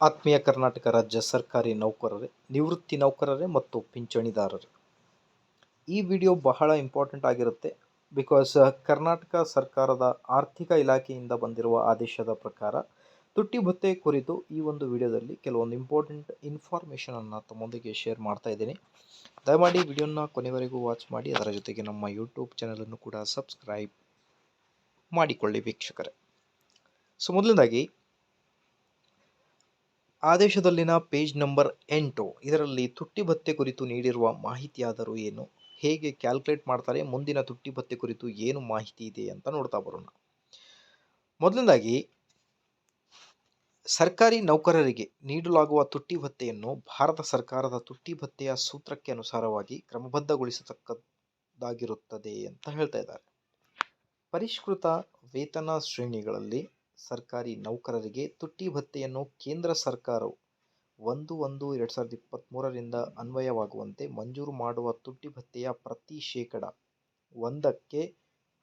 ಆತ್ಮೀಯ ಕರ್ನಾಟಕ ರಾಜ್ಯ ಸರ್ಕಾರಿ ನೌಕರರೇ, ನಿವೃತ್ತಿ ನೌಕರರೇ ಮತ್ತು ಪಿಂಚಣಿದಾರರೇ, ಈ ವಿಡಿಯೋ ಬಹಳ ಇಂಪಾರ್ಟೆಂಟ್ ಆಗಿರುತ್ತೆ. ಬಿಕಾಸ್ ಕರ್ನಾಟಕ ಸರ್ಕಾರದ ಆರ್ಥಿಕ ಇಲಾಖೆಯಿಂದ ಬಂದಿರುವ ಆದೇಶದ ಪ್ರಕಾರ ತುಟ್ಟಿ ಭತ್ಯೆ ಕುರಿತು ಈ ಒಂದು ವಿಡಿಯೋದಲ್ಲಿ ಕೆಲವೊಂದು ಇಂಪಾರ್ಟೆಂಟ್ ಇನ್ಫಾರ್ಮೇಷನನ್ನು ತಮ್ಮೊಂದಿಗೆ ಶೇರ್ ಮಾಡ್ತಾ ಇದ್ದೀನಿ. ದಯಮಾಡಿ ವಿಡಿಯೋನ ಕೊನೆವರೆಗೂ ವಾಚ್ ಮಾಡಿ, ಅದರ ಜೊತೆಗೆ ನಮ್ಮ ಯೂಟ್ಯೂಬ್ ಚಾನಲನ್ನು ಕೂಡ ಸಬ್ಸ್ಕ್ರೈಬ್ ಮಾಡಿಕೊಳ್ಳಿ ವೀಕ್ಷಕರೇ. ಸೊ ಮೊದಲನೇದಾಗಿ ಆದೇಶದಲ್ಲಿನ ಪೇಜ್ ನಂಬರ್ 8 ಇದರಲ್ಲಿ ತುಟ್ಟಿ ಭತ್ಯೆ ಕುರಿತು ನೀಡಿರುವ ಮಾಹಿತಿಯಾದರೂ ಏನು, ಹೇಗೆ ಕ್ಯಾಲ್ಕುಲೇಟ್ ಮಾಡ್ತಾರೆ, ಮುಂದಿನ ತುಟ್ಟಿ ಭತ್ಯೆ ಕುರಿತು ಏನು ಮಾಹಿತಿ ಇದೆ ಅಂತ ನೋಡ್ತಾ ಬರೋಣ. ಮೊದಲನೇದಾಗಿ ಸರ್ಕಾರಿ ನೌಕರರಿಗೆ ನೀಡಲಾಗುವ ತುಟ್ಟಿ ಭತ್ಯೆಯನ್ನು ಭಾರತ ಸರ್ಕಾರದ ತುಟ್ಟಿ ಭತ್ಯೆಯ ಸೂತ್ರಕ್ಕೆ ಅನುಸಾರವಾಗಿ ಕ್ರಮಬದ್ಧಗೊಳಿಸತಕ್ಕದ್ದಾಗಿರುತ್ತದೆ ಅಂತ ಹೇಳ್ತಾ ಇದ್ದಾರೆ. ಪರಿಷ್ಕೃತ ವೇತನ ಶ್ರೇಣಿಗಳಲ್ಲಿ ಸರ್ಕಾರಿ ನೌಕರರಿಗೆ ತುಟ್ಟಿ ಭತ್ಯೆಯನ್ನು ಕೇಂದ್ರ ಸರ್ಕಾರವು 1/1/2023 ಅನ್ವಯವಾಗುವಂತೆ ಮಂಜೂರು ಮಾಡುವ ತುಟ್ಟಿ ಭತ್ಯೆಯ ಪ್ರತಿ ಶೇಕಡ 1ಕ್ಕೆ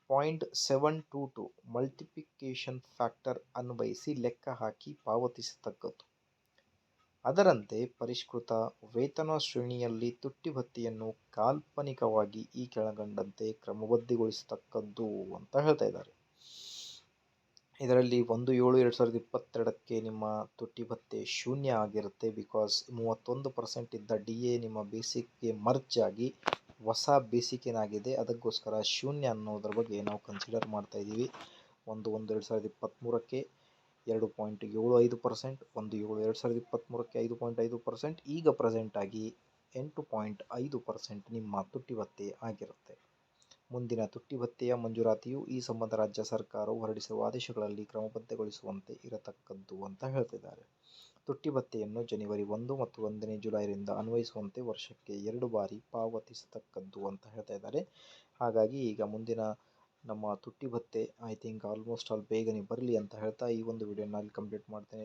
0.722 ಮಲ್ಟಿಪ್ಲಿಕೇಶನ್ ಫ್ಯಾಕ್ಟರ್ ಅನ್ವಯಿಸಿ ಲೆಕ್ಕ ಹಾಕಿ ಪಾವತಿಸತಕ್ಕದ್ದು. ಅದರಂತೆ ಪರಿಷ್ಕೃತ ವೇತನ ಶ್ರೇಣಿಯಲ್ಲಿ ತುಟ್ಟಿ ಭತ್ಯೆಯನ್ನು ಕಾಲ್ಪನಿಕವಾಗಿ ಈ ಕೆಳಕಂಡಂತೆ ಕ್ರಮಬದ್ಧಗೊಳಿಸತಕ್ಕದ್ದು ಅಂತ ಹೇಳ್ತಾ ಇದ್ದಾರೆ. ಇದರಲ್ಲಿ 1/7/2022ಕ್ಕೆ ನಿಮ್ಮ ತುಟ್ಟಿ ಭತ್ಯೆ ಶೂನ್ಯ ಆಗಿರುತ್ತೆ. ಬಿಕಾಸ್ 31% ಇದ್ದ DA ನಿಮ್ಮ ಬೇಸಿಕ್ಗೆ ಮರ್ಜ್ ಆಗಿ ಹೊಸ ಬೇಸಿಕ್ ಏನಾಗಿದೆ ಅದಕ್ಕೋಸ್ಕರ ಶೂನ್ಯ ಅನ್ನೋದ್ರ ಬಗ್ಗೆ ನಾವು ಕನ್ಸಿಡರ್ ಮಾಡ್ತಾ ಇದ್ದೀವಿ. 1/1/2023ಕ್ಕೆ 2.75%, 1/7/2023ಕ್ಕೆ 5.5%, ಈಗ ಪ್ರೆಸೆಂಟ್ ಆಗಿ 8.5% ನಿಮ್ಮ ತುಟ್ಟಿ ಭತ್ಯೆ ಆಗಿರುತ್ತೆ. ಮುಂದಿನ ತುಟ್ಟಿ ಭತ್ಯೆಯ ಮಂಜೂರಾತಿಯು ಈ ಸಂಬಂಧ ರಾಜ್ಯ ಸರ್ಕಾರವು ಹೊರಡಿಸಿರುವ ಆದೇಶಗಳಲ್ಲಿ ಕ್ರಮಬದ್ಧಗೊಳಿಸುವಂತೆ ಇರತಕ್ಕದ್ದು ಅಂತ ಹೇಳ್ತಿದ್ದಾರೆ. ತುಟ್ಟಿ ಭತ್ಯೆಯನ್ನು ಜನವರಿ 1 ಮತ್ತು 1ನೇ ಜುಲೈರಿಂದ ಅನ್ವಯಿಸುವಂತೆ ವರ್ಷಕ್ಕೆ 2 ಬಾರಿ ಪಾವತಿಸತಕ್ಕದ್ದು ಅಂತ ಹೇಳ್ತಾ ಇದ್ದಾರೆ. ಹಾಗಾಗಿ ಈಗ ಮುಂದಿನ ನಮ್ಮ ತುಟ್ಟಿ ಭತ್ಯೆ ಐ ಥಿಂಕ್ ಆಲ್ಮೋಸ್ಟ್ ಆಲ್ ಬೇಗನೆ ಬರಲಿ ಅಂತ ಹೇಳ್ತಾ ಈ ಒಂದು ವಿಡಿಯೋನ ಅಲ್ಲಿ ಕಂಪ್ಲೀಟ್ ಮಾಡ್ತೇನೆ.